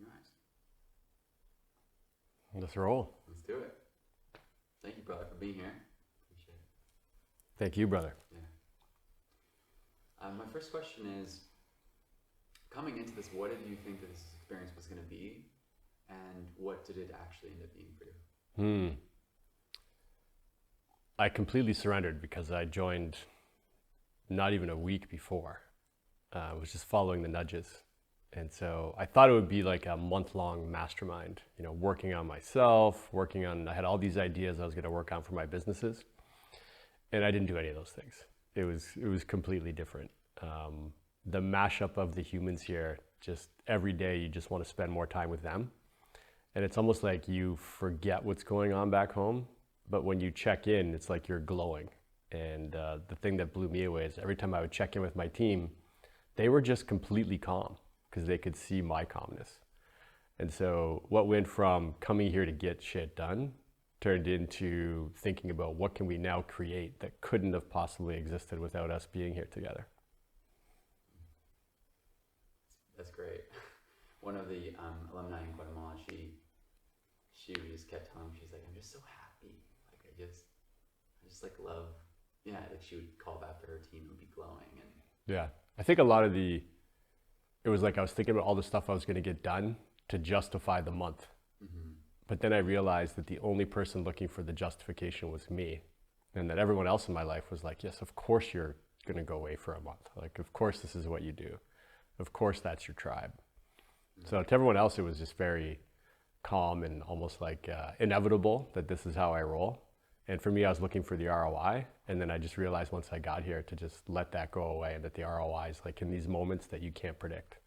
your eyes. Let's roll. Let's do it. Thank you, brother, for being here. Appreciate it. Thank you, brother. Yeah. My first question is, coming into this, what did you think that this experience was going to be, and what did it actually end up being for you? I completely surrendered because I joined not even a week before. I was just following the nudges. And so I thought it would be like a month-long mastermind, working on myself, I had all these ideas I was going to work on for my businesses. And I didn't do any of those things. It was completely different. The mashup of the humans here, just every day you just want to spend more time with them. And it's almost like you forget what's going on back home. But when you check in, it's like you're glowing. And the thing that blew me away is every time I would check in with my team, they were just completely calm because they could see my calmness. And so what went from coming here to get shit done turned into thinking about what can we now create that couldn't have possibly existed without us being here together. That's great. One of the alumni in Guatemala, she just kept telling me, she's like, I'm just so happy. Like I just love, like she would call back to her team and be glowing. And yeah, I think a lot of it was like I was thinking about all the stuff I was going to get done to justify the month. Mm-hmm. But then I realized that the only person looking for the justification was me, and that everyone else in my life was like, yes, of course you're going to go away for a month. Like, of course this is what you do. Of course that's your tribe. Mm-hmm. So to everyone else, it was just very calm and almost like inevitable that this is how I roll. And for me, I was looking for the ROI. And then I just realized once I got here to just let that go away, and that the ROI is like in these moments that you can't predict.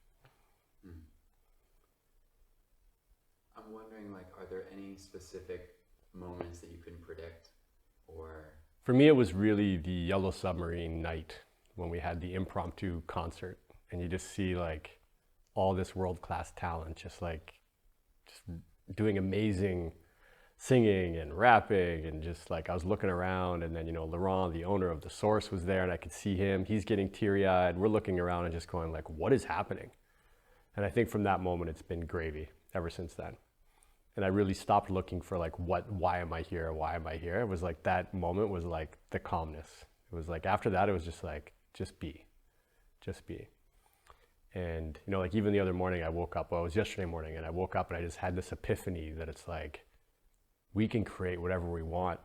I'm wondering, like, are there any specific moments that you couldn't predict, or? For me, it was really the Yellow Submarine night when we had the impromptu concert, and you just see like all this world-class talent, just doing amazing singing and rapping, and just like I was looking around, and then Laurent, the owner of The Source, was there, and I could see him. He's getting teary-eyed. We're looking around and just going like, what is happening? And I think from that moment it's been gravy ever since then. And I really stopped looking for like why am I here? Why am I here? It was like that moment was like the calmness. It was like after that it was just like just be. And like even the other morning I woke up, well, it was yesterday morning, and I woke up and I just had this epiphany that it's like we can create whatever we want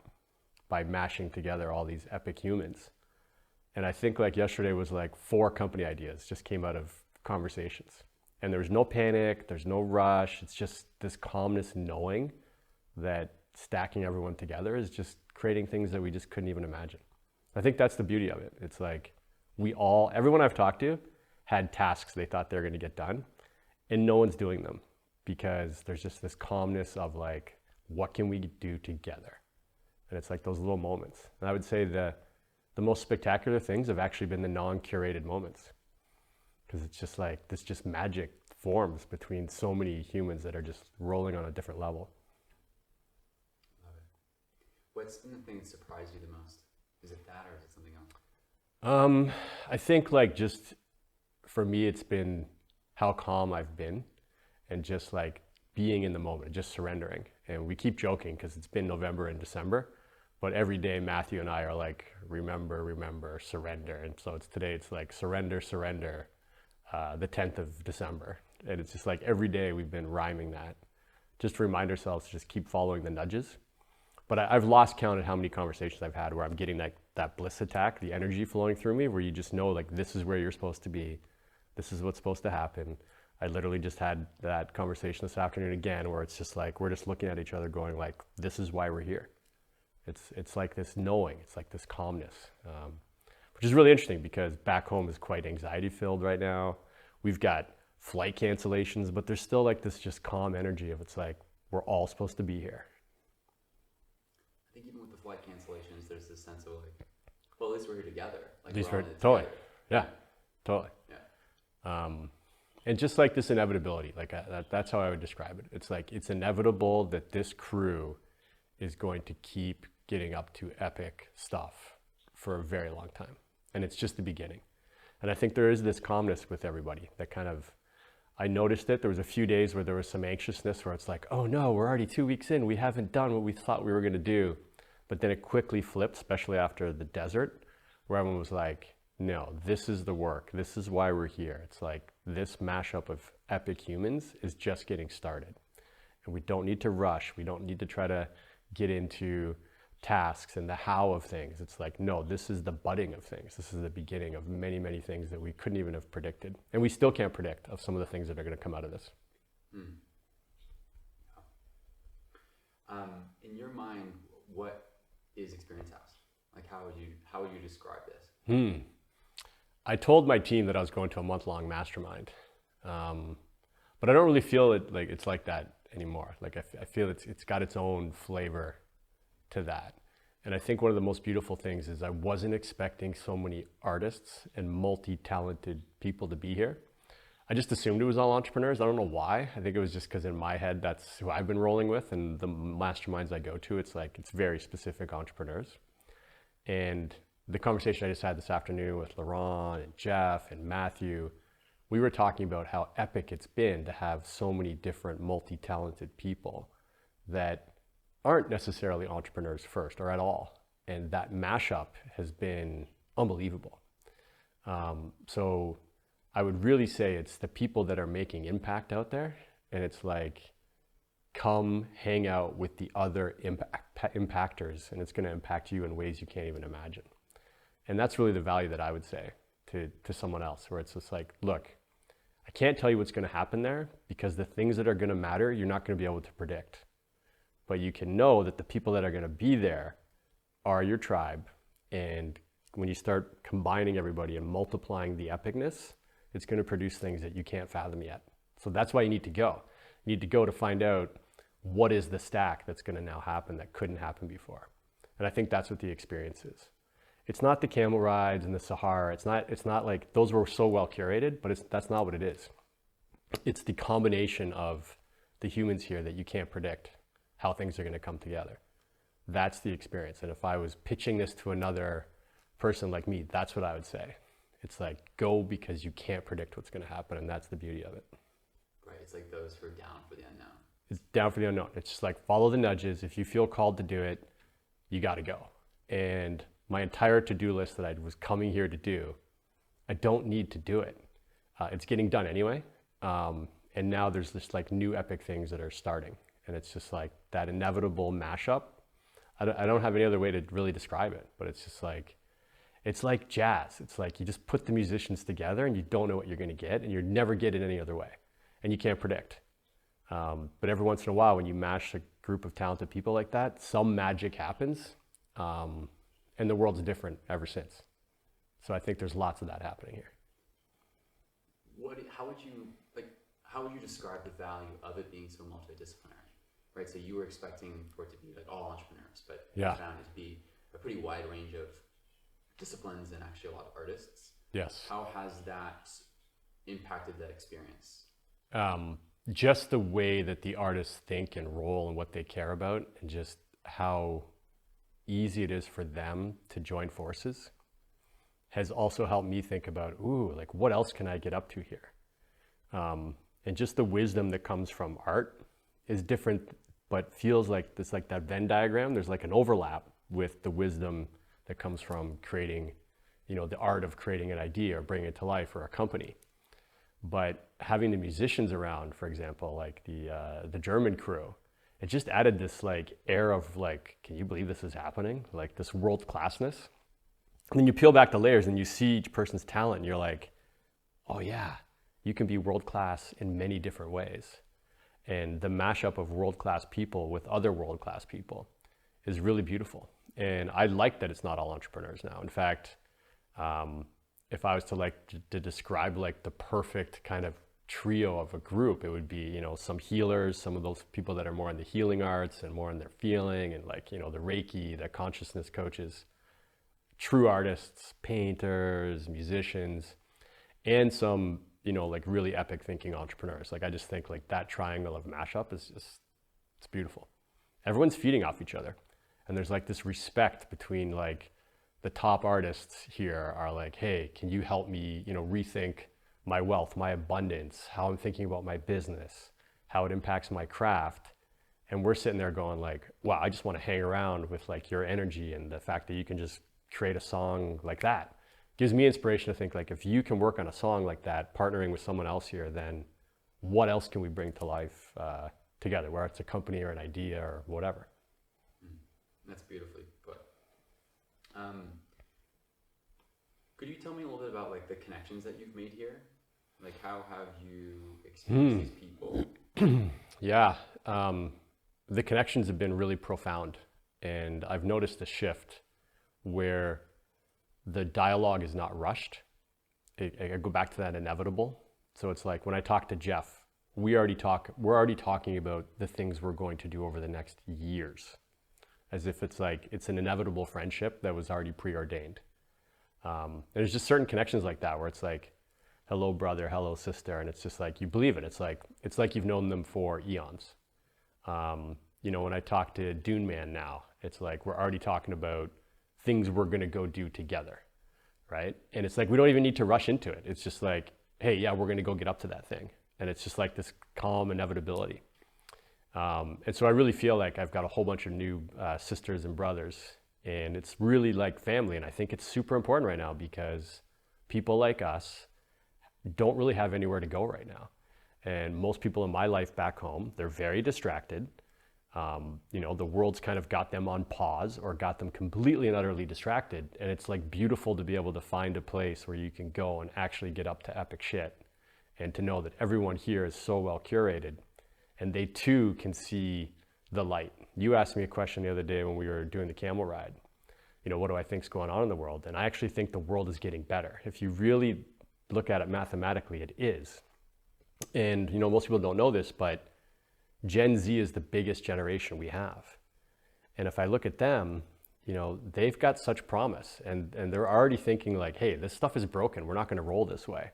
by mashing together all these epic humans. And I think like yesterday was like 4 company ideas just came out of conversations. And there's no panic, there's no rush. It's just this calmness knowing that stacking everyone together is just creating things that we just couldn't even imagine. I think that's the beauty of it. It's like everyone I've talked to had tasks they thought they were going to get done, and no one's doing them because there's just this calmness of like, what can we do together? And it's like those little moments. And I would say the most spectacular things have actually been the non-curated moments, because it's just like this just magic forms between so many humans that are just rolling on a different level. Love it. What's been the thing that surprised you the most? Is it that, or is it something else? I think like just for me, it's been how calm I've been, and just like being in the moment, just surrendering. And we keep joking because it's been November and December, but every day Matthew and I are like, remember, surrender. And so today it's like surrender, the 10th of December. And it's just like every day we've been rhyming that, just to remind ourselves to just keep following the nudges. But I've lost count at how many conversations I've had where I'm getting that bliss attack, the energy flowing through me, where you just know like this is where you're supposed to be. This is what's supposed to happen. I literally just had that conversation this afternoon again, where it's just like we're just looking at each other going like, this is why we're here. It's like this knowing, it's like this calmness, which is really interesting because back home is quite anxiety filled right now. We've got flight cancellations, but there's still like this just calm energy of it's like we're all supposed to be here. I think even with the flight cancellations, there's this sense of like, well, at least we're here together. Like, at least we're we're together. Yeah, totally. Yeah. And just like this inevitability, like that's how I would describe it. It's like it's inevitable that this crew is going to keep getting up to epic stuff for a very long time, and it's just the beginning. And I think there is this calmness with everybody that kind of, I noticed it. There was a few days where there was some anxiousness where it's like, oh no, we're already 2 weeks in. We haven't done what we thought we were going to do. But then it quickly flipped, especially after the desert, where everyone was like, no, this is the work. This is why we're here. It's like this mashup of epic humans is just getting started. And we don't need to rush. We don't need to try to get into tasks and the how of things. It's like, no, this is the budding of things. This is the beginning of many, many things that we couldn't even have predicted. And we still can't predict of some of the things that are going to come out of this. In your mind, what is Experience House? Like, how would you describe this? I told my team that I was going to a month-long mastermind, but I don't really feel it like it's like that anymore. Like I feel it's got its own flavor to that. And I think one of the most beautiful things is I wasn't expecting so many artists and multi-talented people to be here. I just assumed it was all entrepreneurs. I don't know why. I think it was just because in my head, that's who I've been rolling with. And the masterminds I go to, it's like, it's very specific entrepreneurs. And the conversation I just had this afternoon with Laurent and Jeff and Matthew, we were talking about how epic it's been to have so many different multi-talented people that aren't necessarily entrepreneurs first or at all. And that mashup has been unbelievable. So I would really say it's the people that are making impact out there. And it's like, come hang out with the other impactors, and it's going to impact you in ways you can't even imagine. And that's really the value that I would say to someone else, where it's just like, look, I can't tell you what's going to happen there because the things that are going to matter, you're not going to be able to predict. But you can know that the people that are going to be there are your tribe. And when you start combining everybody and multiplying the epicness, it's going to produce things that you can't fathom yet. So that's why you need to go. You need to go to find out what is the stack that's going to now happen that couldn't happen before. And I think that's what the experience is. It's not the camel rides and the Sahara. It's not like those were so well curated, but that's not what it is. It's the combination of the humans here that you can't predict how things are going to come together. That's the experience. And if I was pitching this to another person like me, that's what I would say. It's like, go because you can't predict what's going to happen. And that's the beauty of it. Right. It's like those who are down for the unknown. It's down for the unknown. It's just like, follow the nudges. If you feel called to do it, you got to go. And my entire to-do list that I was coming here to do, I don't need to do it. It's getting done anyway. And now there's this like new epic things that are starting. And it's just like that inevitable mashup. I don't have any other way to really describe it, but it's just like, it's like jazz. It's like you just put the musicians together and you don't know what you're going to get, and you never get it any other way. And you can't predict. But every once in a while, when you mash a group of talented people like that, some magic happens. And the world's different ever since. So I think there's lots of that happening here. How would you describe the value of it being so multidisciplinary? Right. So you were expecting for it to be like all entrepreneurs, but you found it to be a pretty wide range of disciplines and actually a lot of artists. Yes. How has that impacted that experience? Just the way that the artists think and roll and what they care about, and just how easy it is for them to join forces has also helped me think about, like what else can I get up to here? And just the wisdom that comes from art is different, but feels like this, like that Venn diagram, there's like an overlap with the wisdom that comes from creating, the art of creating an idea or bringing it to life or a company. But having the musicians around, for example, like the German crew, it just added this like air of like, can you believe this is happening? Like this world classness. And then you peel back the layers and you see each person's talent and you're like, oh yeah, you can be world class in many different ways. And the mashup of world class people with other world class people is really beautiful. And I like that it's not all entrepreneurs now. In fact, if I was to describe like the perfect kind of trio of a group, it would be, some healers, some of those people that are more in the healing arts and more in their feeling, and like, the Reiki, the consciousness coaches, true artists, painters, musicians, and some, like really epic thinking entrepreneurs. Like I just think like that triangle of mashup is just, it's beautiful. Everyone's feeding off each other. And there's like this respect between like the top artists here are like, hey, can you help me, rethink my wealth, my abundance, how I'm thinking about my business, how it impacts my craft. And we're sitting there going like, wow, I just want to hang around with like your energy and the fact that you can just create a song like that. Gives me inspiration to think like, if you can work on a song like that, partnering with someone else here, then what else can we bring to life together, whether it's a company or an idea or whatever. That's beautifully put. Could you tell me a little bit about like the connections that you've made here? Like how have you experienced these people? Yeah, the connections have been really profound, and I've noticed a shift where the dialogue is not rushed. I go back to that inevitable. So it's like when I talk to Jeff, we're already talking about the things we're going to do over the next years, as if it's like it's an inevitable friendship that was already preordained. There's just certain connections like that where it's like, hello brother, hello sister, and it's just like you believe it. It's like you've known them for eons. When I talk to Dune Man now, it's like we're already talking about things we're gonna go do together, right? And it's like we don't even need to rush into it. It's just like, hey, yeah, we're gonna go get up to that thing, and it's just like this calm inevitability. And so I really feel like I've got a whole bunch of new sisters and brothers, and it's really like family. And I think it's super important right now because people like us don't really have anywhere to go right now. And most people in my life back home, they're very distracted. The world's kind of got them on pause or got them completely and utterly distracted. And it's like beautiful to be able to find a place where you can go and actually get up to epic shit, and to know that everyone here is so well curated and they too can see the light. You asked me a question the other day when we were doing the camel ride. What do I think's going on in the world? And I actually think the world is getting better. If you really look at it mathematically, it is. And most people don't know this, but Gen Z is the biggest generation we have. And if I look at them, they've got such promise, and they're already thinking like, hey, this stuff is broken. We're not going to roll this way.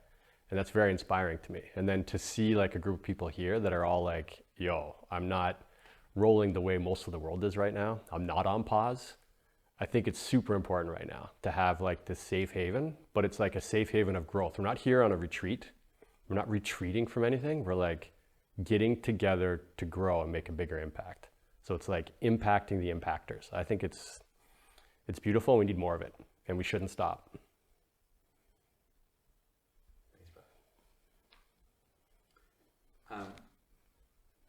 And that's very inspiring to me. And then to see like a group of people here that are all like, yo, I'm not rolling the way most of the world is right now. I'm not on pause. I think it's super important right now to have like this safe haven, but it's like a safe haven of growth. We're not here on a retreat. We're not retreating from anything. We're like getting together to grow and make a bigger impact. So it's like impacting the impactors. I think it's beautiful. We need more of it, and we shouldn't stop.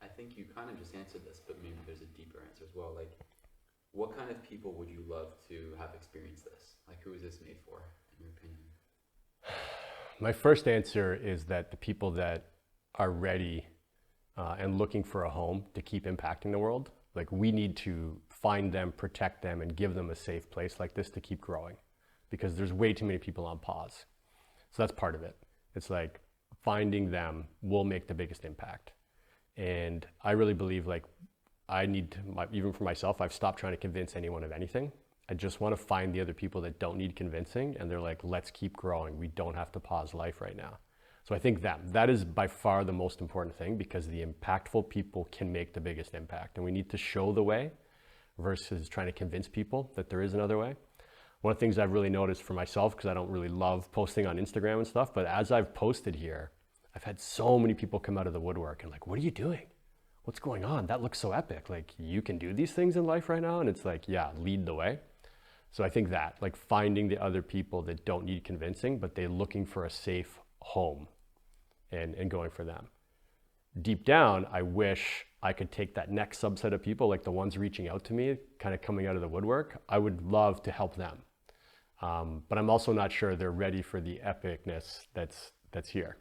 I think you kind of just answered this, but maybe there's a deeper answer as well. Like, what kind of people would you love to have experienced this? Like, who is this made for, in your opinion? My first answer is that the people that are ready and looking for a home to keep impacting the world, like we need to find them, protect them, and give them a safe place like this to keep growing, because there's way too many people on pause. So that's part of it. It's like finding them will make the biggest impact. And I really believe like I need to, even for myself, I've stopped trying to convince anyone of anything. I just want to find the other people that don't need convincing, and they're like, let's keep growing. We don't have to pause life right now. So I think that is by far the most important thing, because the impactful people can make the biggest impact, and we need to show the way versus trying to convince people that there is another way. One of the things I've really noticed for myself, because I don't really love posting on Instagram and stuff, but as I've posted here, I've had so many people come out of the woodwork and like, what are you doing? What's going on? That looks so epic. Like, you can do these things in life right now. And it's like, yeah, lead the way. So I think that like finding the other people that don't need convincing, but they're looking for a safe home and going for them. Deep down, I wish I could take that next subset of people, like the ones reaching out to me, kind of coming out of the woodwork. I would love to help them. But I'm also not sure they're ready for the epicness that's here.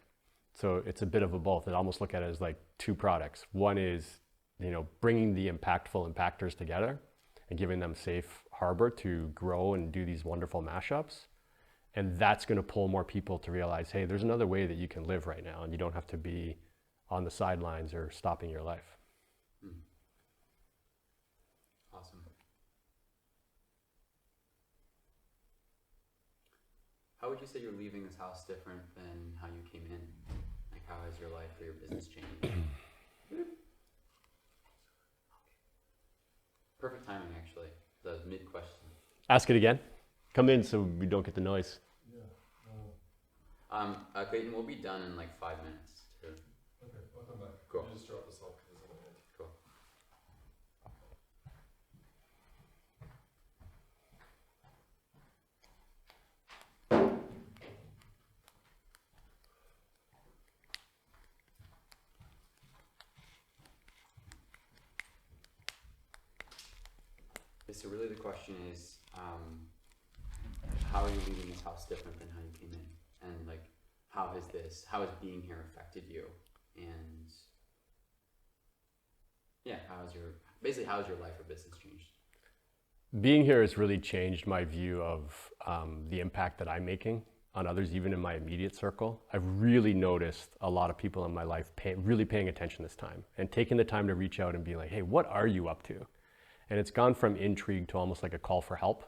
So it's a bit of a both. I almost look at it as like two products. One is, bringing the impactful impactors together and giving them safe harbor to grow and do these wonderful mashups. And that's going to pull more people to realize, hey, there's another way that you can live right now, and you don't have to be on the sidelines or stopping your life. Awesome. How would you say you're leaving this house different than how you came in? Like, how has your life or your business changed? Perfect timing, actually. That was mid-question. Ask it again. Come in so we don't get the noise. Clayton, we'll be done in like 5 minutes. Too. Okay, I'll come back. Cool. You just drop this off because it's in the hand. Cool. So really the question is, how are you leaving this house different than how you came in? And like, how has being here affected you? And yeah, how has your life or business changed? Being here has really changed my view of the impact that I'm making on others, even in my immediate circle. I've really noticed a lot of people in my life really paying attention this time and taking the time to reach out and be like, hey, what are you up to? And it's gone from intrigue to almost like a call for help.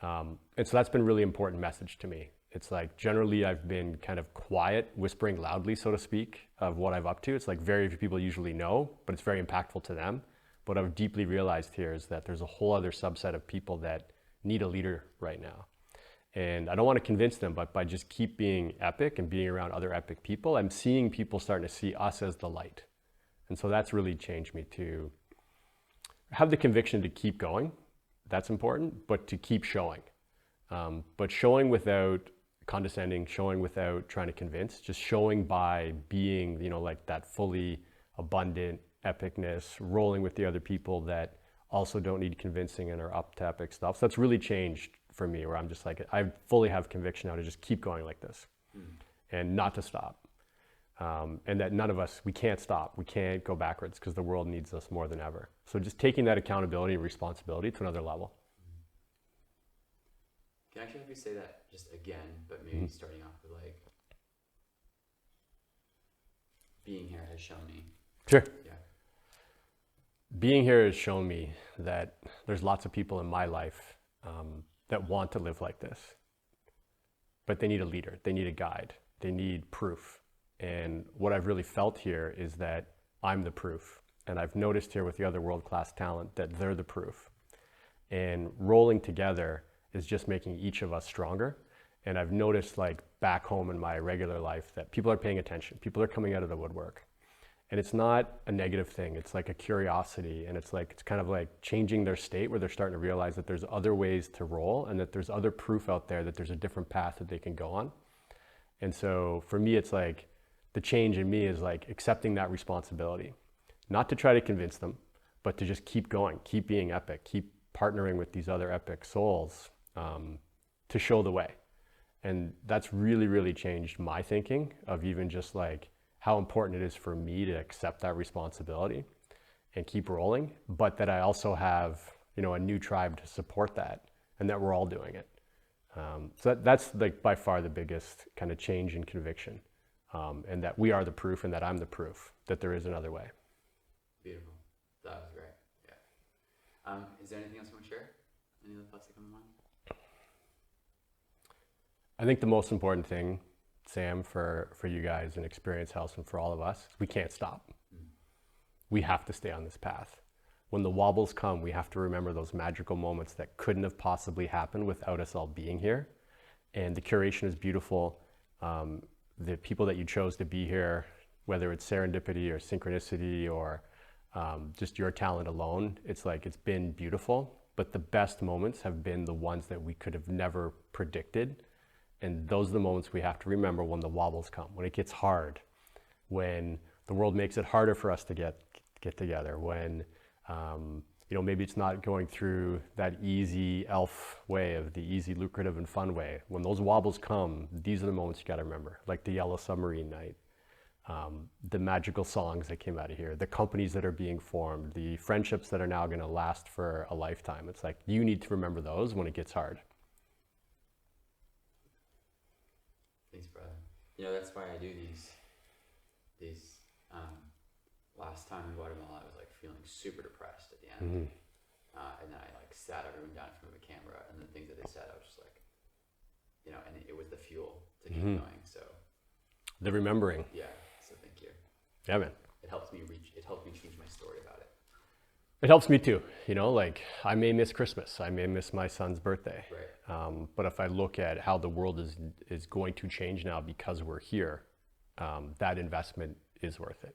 And so that's been a really important message to me. It's like, generally I've been kind of quiet, whispering loudly, so to speak, of what I'm up to. It's like very few people usually know, but it's very impactful to them. What I've deeply realized here is that there's a whole other subset of people that need a leader right now. And I don't want to convince them, but by just keep being epic and being around other epic people, I'm seeing people starting to see us as the light. And so that's really changed me to have the conviction to keep going. That's important, but to keep showing. But showing without condescending, showing without trying to convince, just showing by being, like that fully abundant epicness, rolling with the other people that also don't need convincing and are up to epic stuff. So that's really changed for me, where I'm just like, I fully have conviction now to just keep going like this and not to stop. And that none of us, we can't stop. We can't go backwards because the world needs us more than ever. So just taking that accountability and responsibility to another level. Can I actually have you say that just again, but maybe starting off with like, being here has shown me. Sure. Yeah. Being here has shown me that there's lots of people in my life that want to live like this, but they need a leader, they need a guide, they need proof. And what I've really felt here is that I'm the proof. And I've noticed here with the other world-class talent that they're the proof. And rolling together is just making each of us stronger. And I've noticed like back home in my regular life that people are paying attention. People are coming out of the woodwork. And it's not a negative thing. It's like a curiosity. And it's kind of like changing their state, where they're starting to realize that there's other ways to roll and that there's other proof out there that there's a different path that they can go on. And so for me, it's like, the change in me is like accepting that responsibility, not to try to convince them, but to just keep going, keep being epic, keep partnering with these other epic souls to show the way. And that's really, really changed my thinking of even just like how important it is for me to accept that responsibility and keep rolling, but that I also have, a new tribe to support that, and that we're all doing it. So that's like by far the biggest kind of change in conviction. And that we are the proof, and that I'm the proof that there is another way. Beautiful. That was great. Yeah. Is there anything else you want to share? Any other thoughts that come to mind? I think the most important thing, Sam, for you guys in Experience House and for all of us, we can't stop. We have to stay on this path. When the wobbles come, we have to remember those magical moments that couldn't have possibly happened without us all being here. And the curation is beautiful. The people that you chose to be here, whether it's serendipity or synchronicity or just your talent alone, it's been beautiful. But the best moments have been the ones that we could have never predicted. And those are the moments we have to remember when the wobbles come, when it gets hard, when the world makes it harder for us to get together, when maybe it's not going through that easy elf way of the easy, lucrative, and fun way. When those wobbles come, these are the moments you got to remember, like the Yellow Submarine night, the magical songs that came out of here, the companies that are being formed, the friendships that are now going to last for a lifetime. It's like you need to remember those when it gets hard. Thanks, brother. That's why I do these. Last time in Guatemala, I was like feeling super depressed at the end. And then I like sat everyone down in front of a camera, and the things that they said, I was just like, and it was the fuel to keep going. So the remembering. Yeah. So thank you. Yeah, man. It helped me change my story about it. It helps me too, you know, like I may miss Christmas, I may miss my son's birthday. Right. But if I look at how the world is going to change now because we're here, that investment is worth it.